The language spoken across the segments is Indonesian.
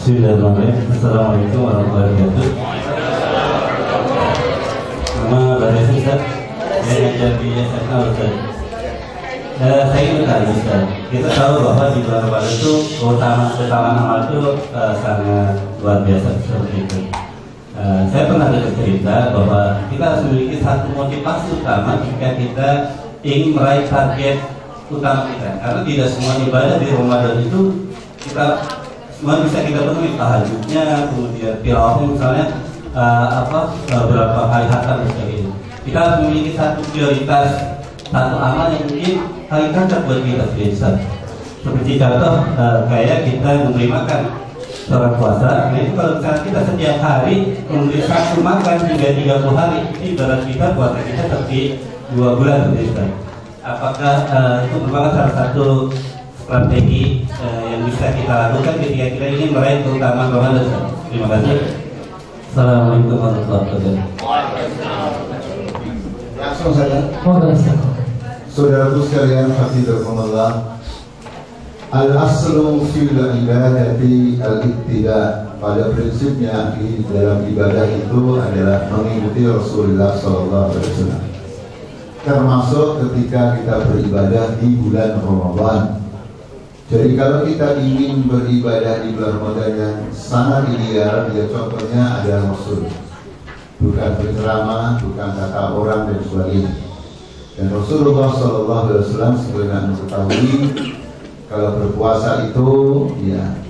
Bismillahirrahmanirrahim. Assalamualaikum warahmatullahi wabarakatuh. Nama Baris Ustaz, saya ngajar di SMA Ustaz. Saya ingin bertanya Ustaz, kita tahu bahwa di bulan Ramadan itu keutamaan amal itu sangat luar biasa seperti itu. Saya pernah dengar cerita bahwa kita harus memiliki satu motivasi utama jika kita ingin meraih target utama kita. Karena tidak semua ibadah di Ramadan itu kita semua bisa kita penuhi, tahajudnya, kemudian tilawahnya misalnya berapa kali khatam dan sebagainya. Kita harus memiliki satu prioritas, satu amal yang mungkin paling cocok buat kita Ustaz. Seperti contoh kayak kita memberi makan seorang puasa. Nah itu kalau misalnya kita setiap hari memberi satu makan hingga 30 hari, ini ibarat kita puasa kita seperti 2 bulan Ustaz. Apakah itu merupakan salah satu strategi yang bisa kita lakukan ketika kita ingin meraih keutamaan Ramadan? Terima kasih. Assalamualaikum warahmatullahi wabarakatuh. Langsung saja. Saudaraku sekalian, hafizakumullah. Al-aslu fil ibadati al-ittiba. Pada prinsipnya di dalam ibadah itu adalah mengikuti Rasulullah SAW. Termasuk ketika kita beribadah di bulan Ramadan. Jadi kalau kita ingin beribadah di bulan Ramadan yang sangat ideal, ya contohnya adalah Rasul. Bukan berceramah, bukan kata orang dan sebagainya. Dan Rasulullah SAW sebenarnya mengetahui kalau berpuasa itu, ya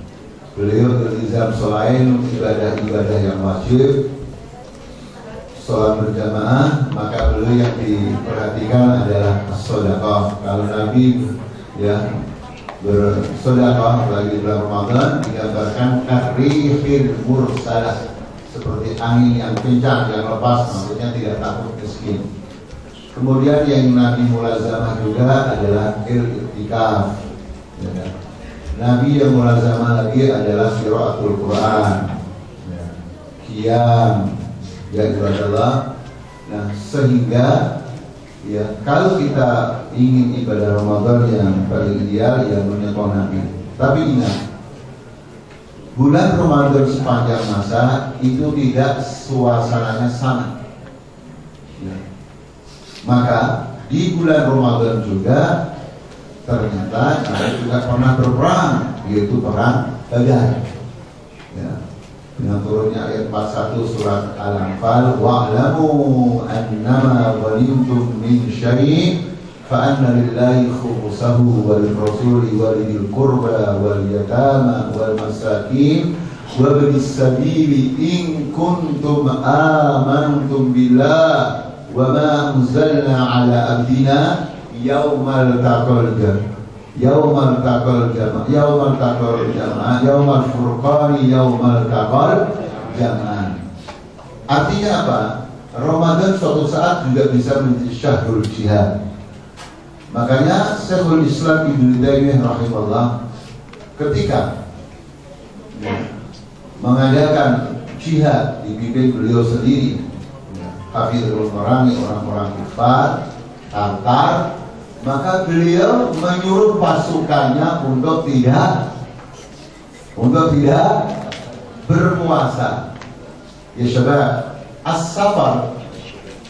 beliau berilzam selain ibadah-ibadah yang wajib, sholat berjamaah, maka beliau yang diperhatikan adalah as-shadaqah. Kalau Nabi ya bersedekah bagi bulan Ramadan digambarkan karihil mursalah, seperti angin yang kencang yang lepas, maksudnya tidak takut miskin. Kemudian yang Nabi mulazamah juga adalah i'tikaf. Ya. Nabi yang mulazamah lagi adalah qiraatul Quran, ya. Qiyam, ya ibadallah. Nah sehingga ya kalau kita ingin ibadah Ramadan yang paling ideal, ya menyetor Nabi. Tapi ingat, bulan Ramadan sepanjang masa itu tidak suasananya sama. Ya. Maka di bulan Ramadan juga ternyata ada juga pernah berperang, yaitu perang Badar. Ya. Dengan turunnya ayat 41 surat Al-Anfal, wa'lamu annama ghanimtum min syai'in fa anna lillahi khumsahu wal rasuli walil qurba wal yatama wal masakin wa bis sabili in kuntum amantum billah wa ma anzalna ala abdina yaumal taqal yaumal taqal jamaah yaumal furqani yaumal taqal jamaah. Artinya apa? Ramadan suatu saat juga bisa menjadi syahrul jihad. Makanya Syekhul Islam Ibnu Taimiyah rahimahullah ketika mengadakan jihad dipimpin beliau sendiri, Hafizul Marami, orang-orang kufar Tartar, maka beliau menyuruh pasukannya untuk tidak berpuasa. Ya syabab, as-safar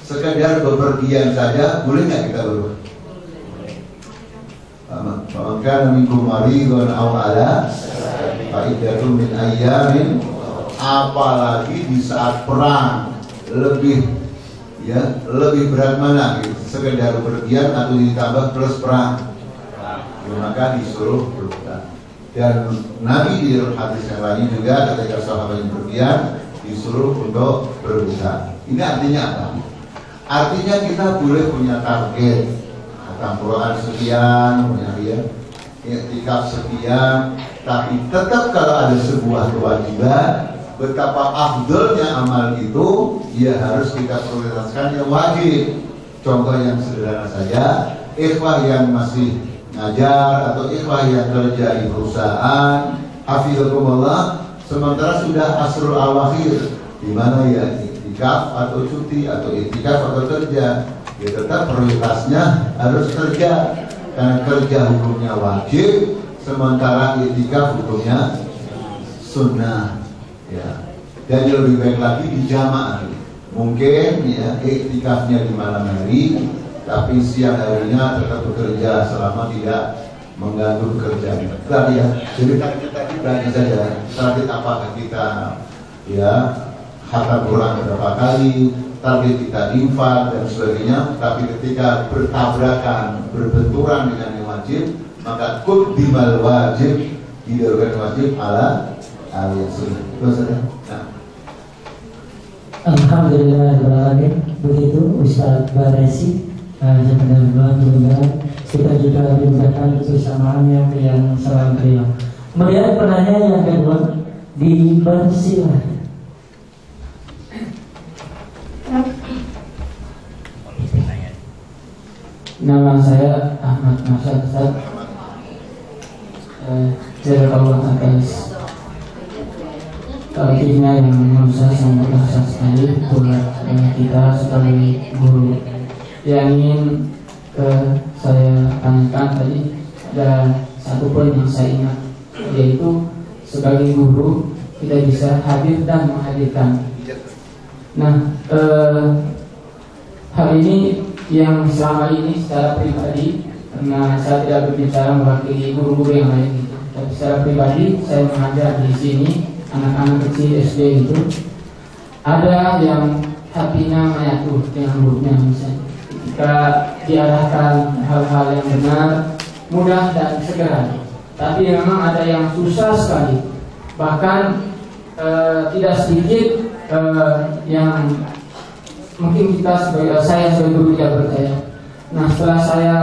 sekedar bepergian saja boleh nggak kita berpuasa? Maka minkum maridun aw ala fa'iddatun min ayyamin, apalagi di saat perang lebih berat mana gitu, sekedar bepergian atau ditambah plus perang, maka disuruh berpuasa. Dan Nabi di hadis yang lain juga ketika sahabat yang bepergian disuruh untuk berbuka. Ini artinya apa? Artinya kita boleh punya target, khatam Quran sekian, i'tikaf sekian, tapi tetap kalau ada sebuah kewajiban, betapa afdolnya amal itu, ya harus kita prioritaskan yang wajib. Contoh yang sederhana saja, ikhwah yang masih ngajar atau ikhwah yang kerja di perusahaan, hafizakumullah, sementara sudah asrul awakhir, di mana ya i'tikaf atau cuti atau i'tikaf atau kerja, ya tetap prioritasnya harus kerja, karena kerja hukumnya wajib, sementara i'tikaf hukumnya sunnah, ya. Dan yang lebih baik lagi di jamaah. Mungkin ya iktikafnya di malam hari, tapi siang harinya tetap bekerja selama tidak mengganggu pekerjaan. Kita lihat, jadi tadi berani saja. Target apakah kita ya khatam Quran berapa kali, target kita infak dan sebagainya. Tapi ketika bertabrakan, berbenturan dengan yang wajib, maka quddimal wajib, didahulukan wajib ala yang sunnah. Nah. Alhamdulillahirrahmanirrahim. Begitu Ustaz Baresi. Mudah-mudahan kita juga dimudahkan kebersamaan yang selalu beliau. Kemudian pertanyaan yang kedua, dipersilahkan. Nama saya Ahmad Masyad Ustaz. Jazakallah atas talqinnya yang menurut saya sangat dahsyat sekali buat kita sebagai guru. Yang ingin saya tanyakan tadi, ada satu poin yang saya ingat, yaitu sebagai guru kita bisa hadir dan menghadirkan. Nah, hal ini yang selama ini secara pribadi, karena saya tidak berbicara mewakili guru-guru yang lain gitu, tapi secara pribadi saya mengajar di sini anak-anak kecil SD gitu, ada yang hatinya menyatu dengan gurunya. Misalnya ketika diarahkan hal-hal yang benar, mudah dan segera, tapi memang ada yang susah sekali, bahkan tidak sedikit yang mungkin saya sebagai guru tidak percaya. Nah, setelah saya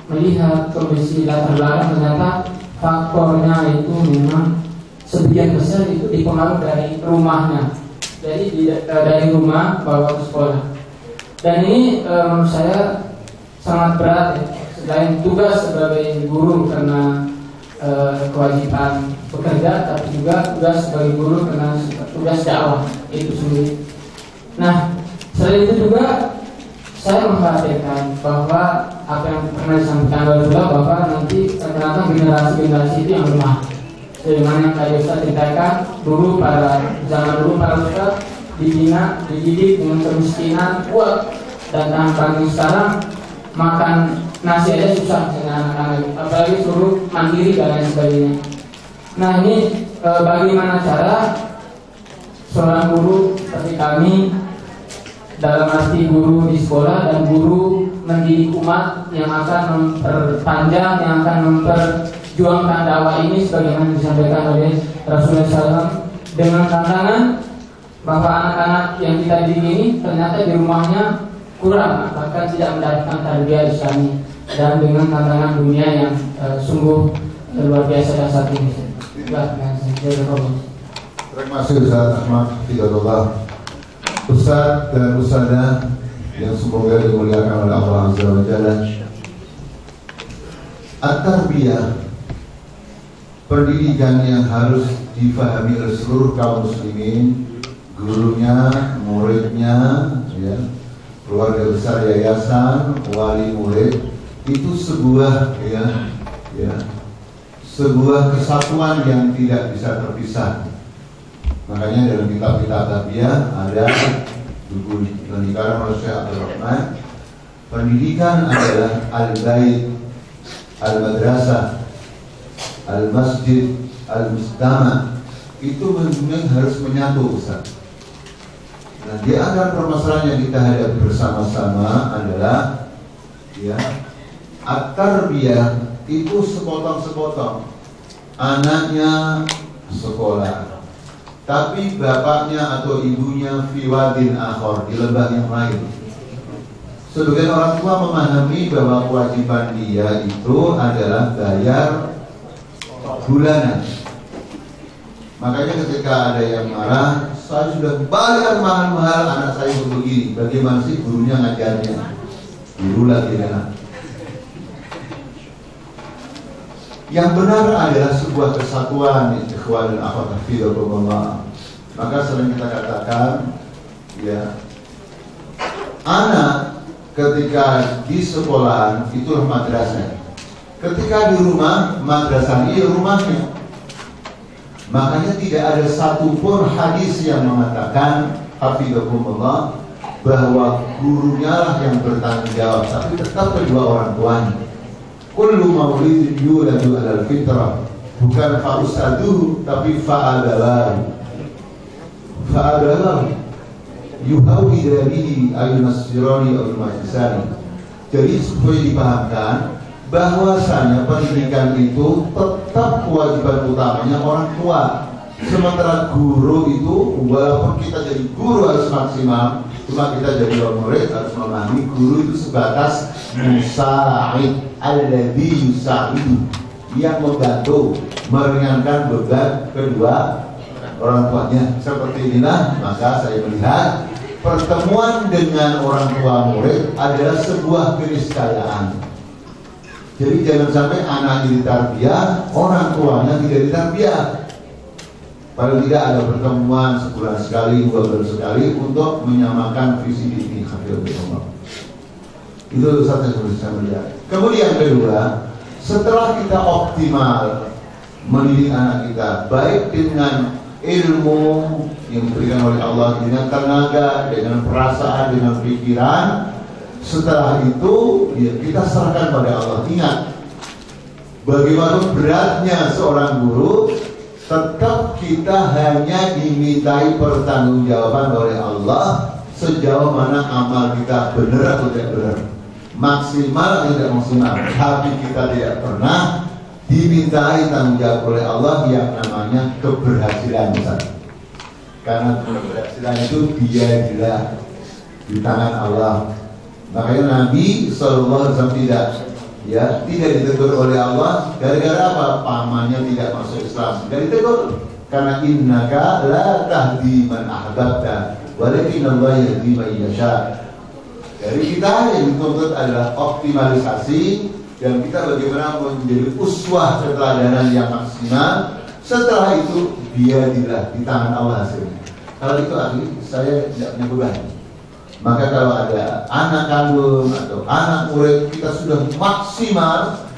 melihat kondisi latar belakang, ternyata faktornya itu memang sebagian besar itu dipengaruhi dari rumahnya. Jadi dari rumah bawa ke sekolah. Dan ini menurut saya sangat berat ya. Selain tugas sebagai guru karena kewajiban bekerja, tapi juga tugas sebagai guru karena tugas dakwah itu sendiri. Nah, selain itu juga saya mengkhawatirkan bahwa apa yang pernah disampaikan Rasulullah, bahwa nanti ternyata generasi-generasi itu yang lemah. Sebagaimana yang tadi Ustaz ceritakan, dulu zaman dulu para ustaz dibina, dididik dengan kemiskinan kuat, dan tanpa sekarang makan nasi aja susah dengan anak-anak, apalagi suruh mandiri dan lain sebagainya. Nah, ini bagaimana cara seorang guru seperti kami, dalam arti guru di sekolah dan guru mendidik umat yang akan memperpanjang, yang akan memperjuangkan dakwah ini sebagaimana disampaikan oleh Rasulullah SAW, dengan tantangan bahwa anak-anak yang kita didik ini ternyata di rumahnya kurang, bahkan tidak mendapatkan tarbiyah Islami, dan dengan tantangan dunia yang sungguh luar biasa saat ini. Terima kasih Ustaz Ahmad Fidadullah. Ustaz dan Ustazah yang semoga dimuliakan oleh Allah Azza wa Jalla. At-tarbiyah, pendidikan yang harus difahami oleh seluruh kaum muslimin, gurunya, muridnya, ya, keluarga besar yayasan, wali murid, itu sebuah sebuah kesatuan yang tidak bisa terpisah. Makanya dalam kitab-kitab tarbiyah ada buku yang dikarang oleh Syekh Abdul Rahman, pendidikan adalah al-bait, al-madrasah, al-masjid, al-mustama. Itu memang harus menyatu, Ustaz. Nah, di antara permasalahan yang kita hadapi bersama-sama adalah at-tarbiyah itu sepotong-sepotong. Anaknya sekolah, tapi bapaknya atau ibunya fi wadin akhor, di lembah yang lain. Sebagian orang tua memahami bahwa kewajiban dia itu adalah bayar bulanan. Makanya ketika ada yang marah, saya sudah bayar mahal-mahal anak saya untuk begini, bagaimana sih gurunya ngajarnya? Guru lagi kan. Yang benar adalah sebuah kesatuan, ikhwan dan akhwat fillah. Maka sering kita katakan, ya, anak ketika di sekolahan itulah madrasah. Ketika di rumah, madrasahnya ya rumahnya. Makanya tidak ada satupun hadis yang mengatakan hafidhakumullah bahwa gurunya lah yang bertanggung jawab, tapi tetap kedua orang tuanya. Kullu maulidin yuladu alal fitrah, bukan fa'usaduhu tapi fa'adalahu. Fa'adalahu yuhawi darihi ayunasironi ayunasisani. Jadi supaya dipahamkan bahwasanya pendidikan itu tetap kewajiban utamanya orang tua. Sementara guru itu, walaupun kita jadi guru harus maksimal, cuma kita jadi murid harus memahami guru itu sebatas musa'id alladhi yusa'idu, yang membantu meringankan beban kedua orang tuanya. Seperti inilah maka saya melihat pertemuan dengan orang tua murid adalah sebuah keniscayaan. Jadi jangan sampai anak ditarbiyah, orang tuanya tidak ditarbiyah. Paling tidak ada pertemuan sebulan sekali, 2 bulan sekali untuk menyamakan visi misi hafidhahullah. Itu satu yang bisa saya melihat. Kemudian kedua, setelah kita optimal mendidik anak kita, baik dengan ilmu yang diberikan oleh Allah, dengan tenaga, dengan perasaan, dengan pikiran, setelah itu ya kita serahkan pada Allah. Ingat, bagaimana beratnya seorang guru, tetap kita hanya dimintai pertanggungjawaban oleh Allah sejauh mana amal kita benar atau tidak benar, maksimal atau tidak maksimal. Tapi kita tidak pernah dimintai tanggung jawab oleh Allah yang namanya keberhasilan besar. Karena keberhasilan itu dia di tangan Allah. Makanya Nabi SAW tidak ditegur oleh Allah gara-gara apa? Pamannya tidak masuk Islam. Tidak ditegur karena innaka la tahdi man ahbabta walakin Allah yahdi man yasha. Dari kita yang dituntut adalah optimalisasi dan kita bagaimana menjadi uswah keteladanan yang maksimal. Setelah itu biadilah di tangan Allah hasilnya. Kalau itu ahli, saya tidak punya beban. Maka kalau ada anak kandung atau anak murid kita sudah maksimal,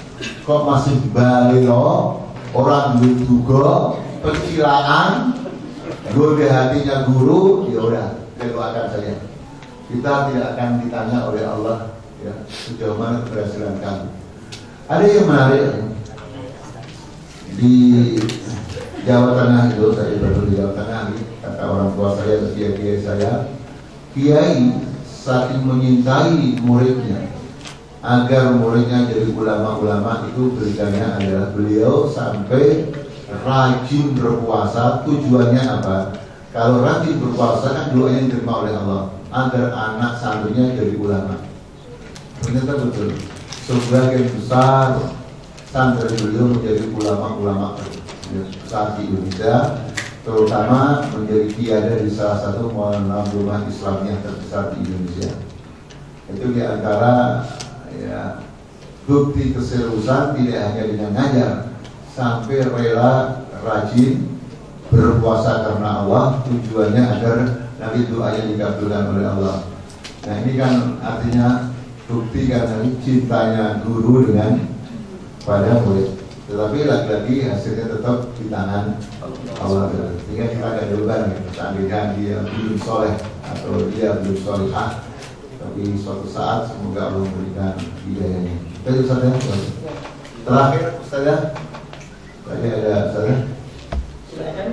kok masih balelo, orang juga pencilaan, goda hatinya guru, ya udah, saya doakan saja. Kita tidak akan ditanya oleh Allah ya, sejauh mana keberhasilan kamu. Ada yang menarik di Jawa Tengah itu, saya baru di Jawa Tengah, kata orang tua saya, kiai saya. Kiai saking menyintai muridnya agar muridnya jadi ulama-ulama, itu beritanya adalah beliau sampai rajin berpuasa. Tujuannya apa? Kalau rajin berpuasa kan doanya diterima oleh Allah agar anak santrinya jadi ulama. Ternyata betul, sebagian besar santri beliau menjadi ulama-ulama besar di Indonesia, terutama menjadi kiai di salah satu rumah Islamiyah terbesar di Indonesia. Itu diantara ya, bukti keseriusan tidak hanya dengan ngajar, sampai rela rajin berpuasa karena Allah, tujuannya agar nanti doanya dikabulkan oleh Allah. Nah ini kan artinya bukti karena cintanya guru dengan pada murid. Tetapi lagi-lagi hasilnya tetap di tangan Allah. Sehingga kita agak beban ya, seandainya dia belum soleh atau dia belum solehah, tapi suatu saat semoga Allah memberikan hidayahnya. Baik Ustaz ya. Terakhir Ustaz ya. Tadi ada Ustaz ya. Silakan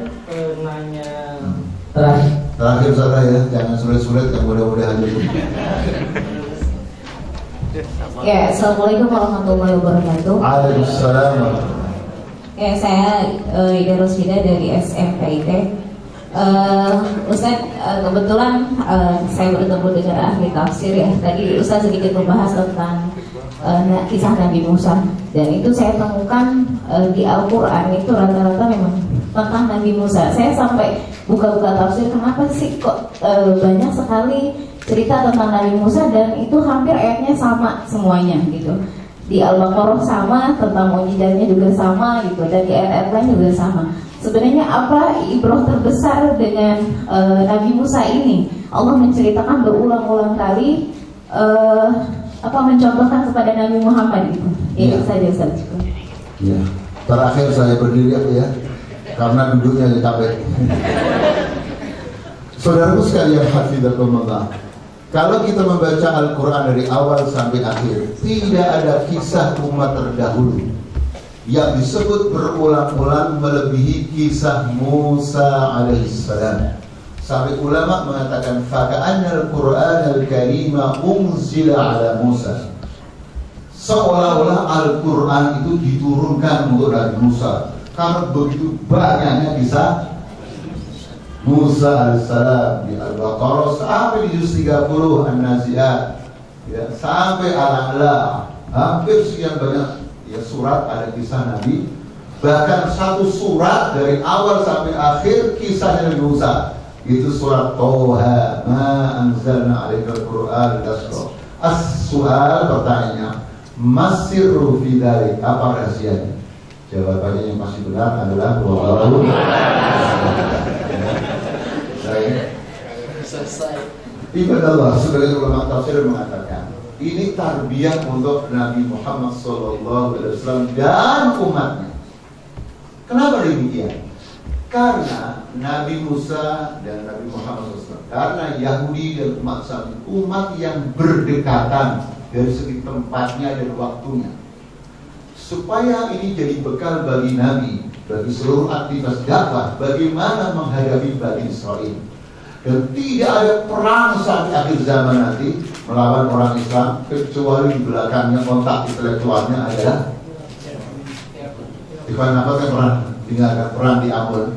nanya. Terakhir Ustaz ya, jangan sulit-sulit yang mudah-mudahan dulu. Ya, assalamualaikum warahmatullahi wabarakatuh. Waalaikumsalam. Ya, saya Ida Rosida dari SMPIT. Ustaz, kebetulan saya bertemu dengan ahli tafsir ya. Tadi Ustaz sedikit membahas tentang kisah Nabi Musa, dan itu saya temukan di Al-Quran itu rata-rata memang tentang Nabi Musa. Saya sampai buka-buka tafsir, kenapa sih kok banyak sekali cerita tentang Nabi Musa, dan itu hampir ayatnya sama semuanya gitu. Di Al-Baqarah sama, tentang mukjizatnya juga sama gitu, dan di ayat-ayat lain juga sama. Sebenarnya apa ibrah terbesar dengan Nabi Musa ini? Allah menceritakan berulang-ulang kali mencontohkan kepada Nabi Muhammad gitu. Itu saja Ustaz. Ya. Terakhir saya berdiri ya. karena duduknya aja capek. Saudaraku sekalian hafizakumullah, kalau kita membaca Al-Quran dari awal sampai akhir, tidak ada kisah umat terdahulu yang disebut berulang-ulang melebihi kisah Musa alaihissalam. Sampai ulama mengatakan faka'anna Al-Quran Al-Karima unzila ala Musa, seolah-olah Al-Quran itu diturunkan untuk Nabi Musa, karena begitu banyaknya kisah Musa alaihissalam di Al-Baqarah sampai di juz 30 An-Nazi'at, ya, sampai Al-A'la, hampir sekian banyak ya surat ada kisah Nabi. Bahkan satu surat dari awal sampai akhir kisahnya Nabi Musa, itu surat Toha, ma anzalna 'alaikal Qur'an litashqa. As-su'al, pertanyaannya, masirru fi dzalik, apa rahasianya? Jawabannya yang masih benar adalah wallahu Selesai. Ibadallah, sebagai ulama tafsir mengatakan ini tarbiyah untuk Nabi Muhammad SAW dan umatnya. Kenapa demikian? Karena Nabi Musa dan Nabi Muhammad SAW, karena Yahudi dan umat Islam, umat yang berdekatan dari segi tempatnya dan waktunya. Supaya ini jadi bekal bagi Nabi, bagi seluruh aktivitas dakwah, bagaimana menghadapi Bani Israel. Dan tidak ada perang sampai akhir zaman nanti melawan orang Islam, kecuali di belakangnya kontak intelektualnya adalah Ikhwan Nafas yang pernah tinggalkan perang di Ambon,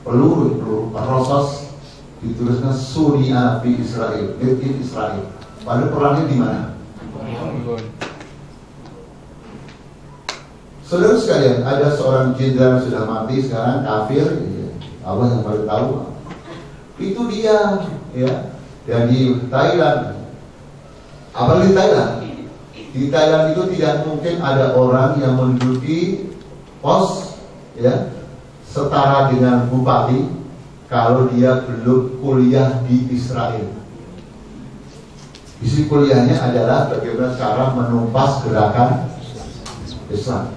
peluru Rosos dituliskan Sunia di Israel, made in Israel. Padahal perangnya di mana? Saudara sekalian, ada seorang jenderal sudah mati sekarang, kafir, Allah yang paling tahu. Itu dia, ya. Dan di Thailand, apalagi di Thailand itu tidak mungkin ada orang yang menduduki pos, ya, setara dengan bupati kalau dia belum kuliah di Israel. Isi kuliahnya adalah bagaimana cara menumpas gerakan Islam.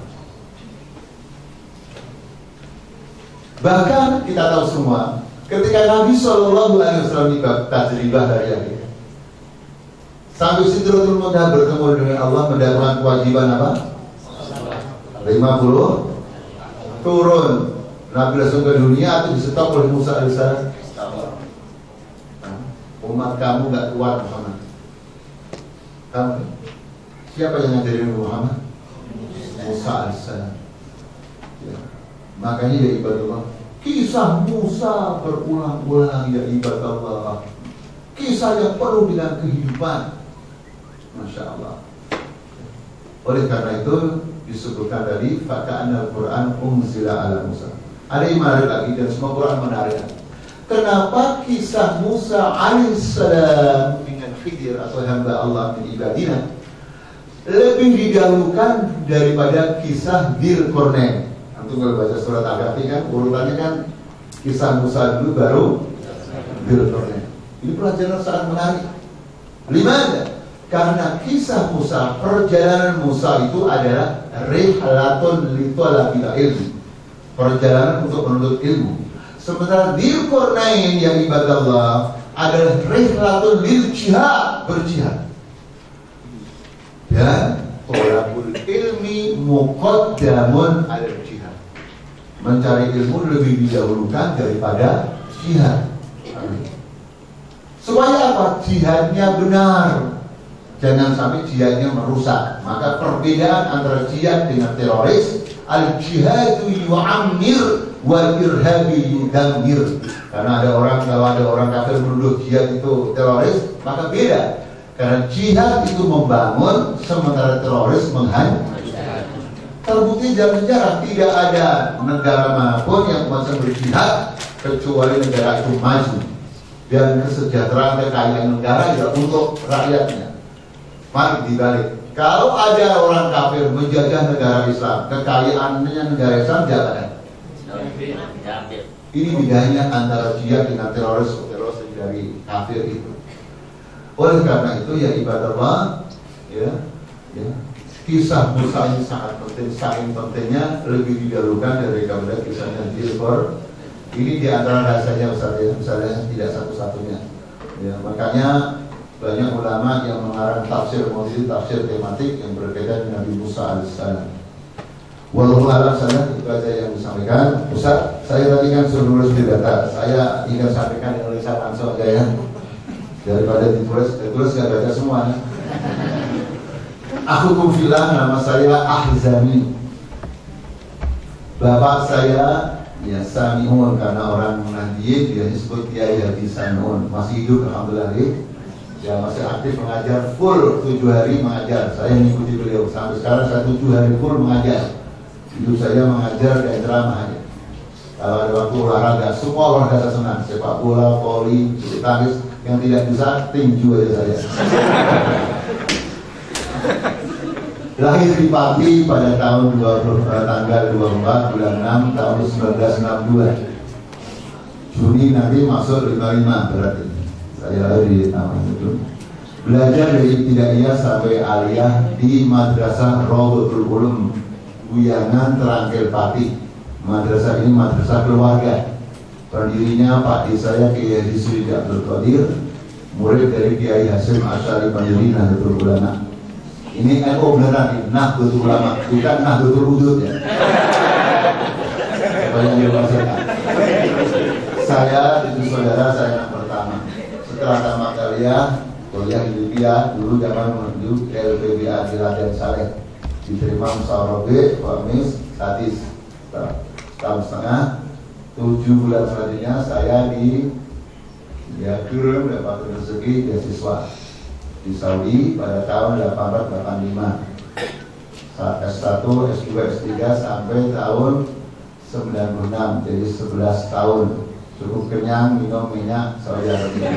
Bahkan kita tahu semua, ketika Nabi SAW ini tajribah dari akhir sampai Sidratul Muntaha bertemu dengan Allah, mendapatkan kewajiban apa? 50 turun. Nabi langsung ke dunia atau disetop oleh Musa alaihissalam. Umat kamu gak kuat Muhammad. Kamu siapa yang ngajarin Muhammad? Musa alaihissalam. Ya. Makanya ya ibadallah, kisah Musa berulang-ulang ya ibadallah, kisah yang penuh dengan kehidupan, Masya Allah. Oleh karena itu disebutkan tadi faka'anna Al-Quran unzila ala Musa. Ada yang menarik lagi dan semua Quran menarik. Kenapa kisah Musa alaihissalam dengan Khidir atau hamba Allah min ibadina lebih didahulukan daripada kisah Dzulqarnain? Antum kalau baca surat Al-Kahfi kan urutannya kan kisah Musa dulu baru Dzulqarnain. Ini pelajaran sangat menarik. Limana? Karena kisah Musa, perjalanan Musa itu adalah rihlatun li talabil ilmi, perjalanan untuk menuntut ilmu. Sementara Dzulqarnain yang ibadallah adalah rihlatun lil jihad, berjihad. Dan thalabul ilmi muqaddamun alal jihad, mencari ilmu lebih didahulukan daripada jihad. Supaya apa? Jihadnya benar, jangan sampai jihadnya merusak. Maka perbedaan antara jihad dengan teroris, al-jihadu yu'ammir wal irhabi yudammir. Karena kalau ada orang kafir menuduh jihad itu teroris, maka beda. Karena jihad itu membangun, sementara teroris menghancurkan. Terbukti dalam sejarah tidak ada negara manapun yang bisa berjihad kecuali negara itu maju dan kesejahteraan kekayaan negara ya untuk rakyatnya. Mari dibalik, kalau ada orang kafir menjajah negara Islam, kekayaannya negara Islam jangan. Ini bedanya antara jihad dengan teroris dari kafir itu. Oleh karena itu ya ibadallah, ya, kisah Musa ini sangat penting, saking pentingnya lebih didahulukan daripada kisahnya Zilkor. Ini di antara rasanya Ustaz ya, misalnya tidak satu-satunya. Ya, makanya banyak ulama yang mengarang tafsir maududi, tafsir tematik yang berkaitan dengan Nabi Musa alaihissalam. Walaupun alam saya itu aja yang disampaikan. Ustaz, saya tadi kan suruh nulis di data, saya ingin sampaikan yang tulisan langsung aja ya, daripada ditulis nggak baca semua. Ya. Aku kumfilah, nama saya Ahzami. Bapak saya ya Samiun, karena orang Nahdien dia disebut Kiai Haji Samiun, masih hidup alhamdulillah ya, masih aktif mengajar full 7 hari mengajar. Saya mengikuti beliau sampai sekarang, saya 7 hari full mengajar. Hidup saya mengajar dan ceramah aja. Kalau ada waktu olahraga, semua olahraga saya senang, sepak bola, voli, bulu tangkis. Yang tidak bisa tinju aja saya. Lahir di Pati pada tahun tanggal 24 bulan 6 tahun 1962. Juni nanti masuk 55 berarti. Saya lahir di tahun itu. Belajar dari ibtidaiyah sampai aliyah di Madrasah Rawdatul Ulum Buyangan Terangkil Pati. Madrasah ini madrasah keluarga. Pendirinya Pak Di saya Kiai Haji Suri Abdul Qadir, murid dari Kiai Hasyim Asy'ari pendiri Nahdlatul Ulama. Ini NU beneran, Nahdlatul Ulama, bukan Nahdlatul Wudud ya. Banyak yang maksudnya. Saya itu saudara saya yang pertama. Setelah tamat kuliah di Libya, dulu zaman menuju LPBA di Raden Saleh. Diterima musyawarah Komis, Sadis, tahun setengah. 7 bulan selanjutnya saya kirim dapat rezeki beasiswa di Saudi pada tahun 1885. Saat S1, S2, S3 sampai tahun 96, jadi 11 tahun. Cukup kenyang minum minyak Saudi Arabia.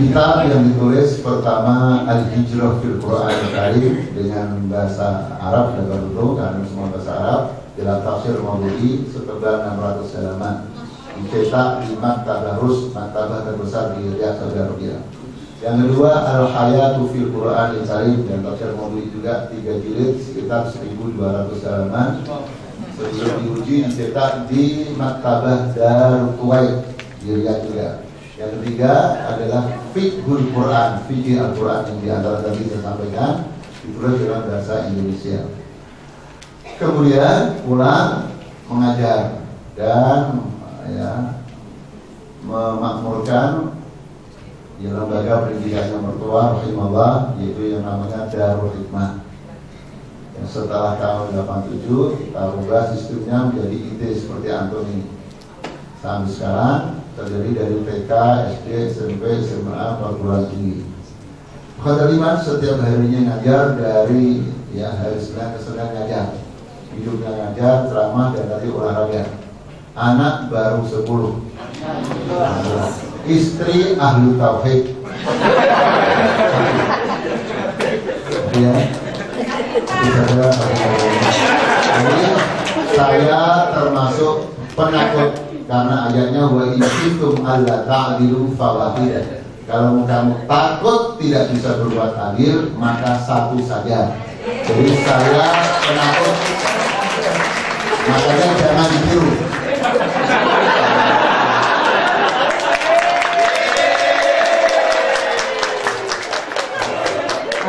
Kitab yang ditulis pertama Al-Hijrah fil Quran Al-Karim dengan bahasa Arab dan Urdu karena semua bahasa Arab. Dalam tafsir maududi setebal 600 halaman, dicetak di Maktabah Rus, maktabah terbesar di Riyadh, Saudi Arabia. Yang kedua Al-Hayatu fil Quran Al-Karim dan tafsir maududi juga 3 jilid sekitar 1200 halaman. Sebelum diuji dicetak di Maktabah Darul Kuwait di Riyadh juga. Yang ketiga adalah Fiqhul Quran, fikih Al-Quran yang diantara tadi saya sampaikan, ditulis dalam bahasa Indonesia. Kemudian pulang mengajar dan memakmurkan lembaga pendidikan yang mertua rahimahullah, yaitu yang namanya Darul Hikmah. Yang setelah tahun 87 kita ubah sistemnya menjadi IT seperti antum ini. Sampai sekarang terdiri dari TK, SD, SMP, SMA, perguruan tinggi. Khadaliman setiap harinya ngajar dari hari Senin ke Senin ngajar. Hidupnya ngajar, ceramah, dan tadi olahraga. Anak baru 10. Istri ahlu tauhid. Ya. Jadi saya termasuk penakut karena ayatnya wa in kuntum alla ta'dilu fawahidah. Kalau kamu takut tidak bisa berbuat adil, maka satu saja. Jadi saya penakut. Makanya jangan ditiru.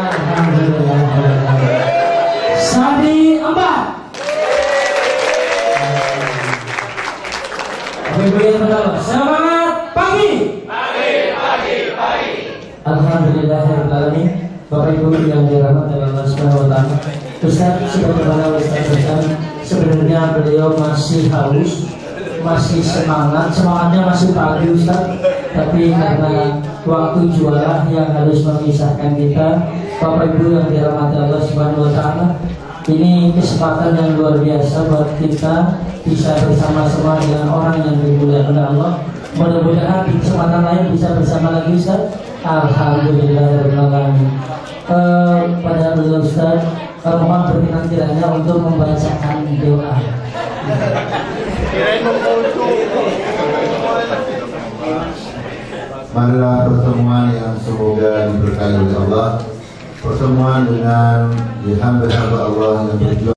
Alhamdulillah. Sadi 4. Semangat pagi. Alhamdulillahirrahmanirrahim. Bapak Ibu yang dirahmati Allah Subhanahu wa taala. Ustaz, sebagaimana Ustaz katakan, sebenarnya beliau masih haus, masih semangatnya masih pagi Ustaz. Tapi karena waktu jualan yang harus memisahkan kita, Bapak Ibu yang dirahmati Allah Subhanahu wa taala, ini kesempatan yang luar biasa buat kita bisa bersama-sama dengan orang yang dimuliakan oleh Allah. Mudah-mudahan di kesempatan lain bisa bersama lagi Ustaz. Alhamdulillahirrahmanirrahim. Pada beliau Ustaz, mohon berkenan kiranya untuk membacakan doa. Marilah pertemuan yang semoga diberkahi oleh Allah pertemuan dengan hamba-hamba Allah yang berjuang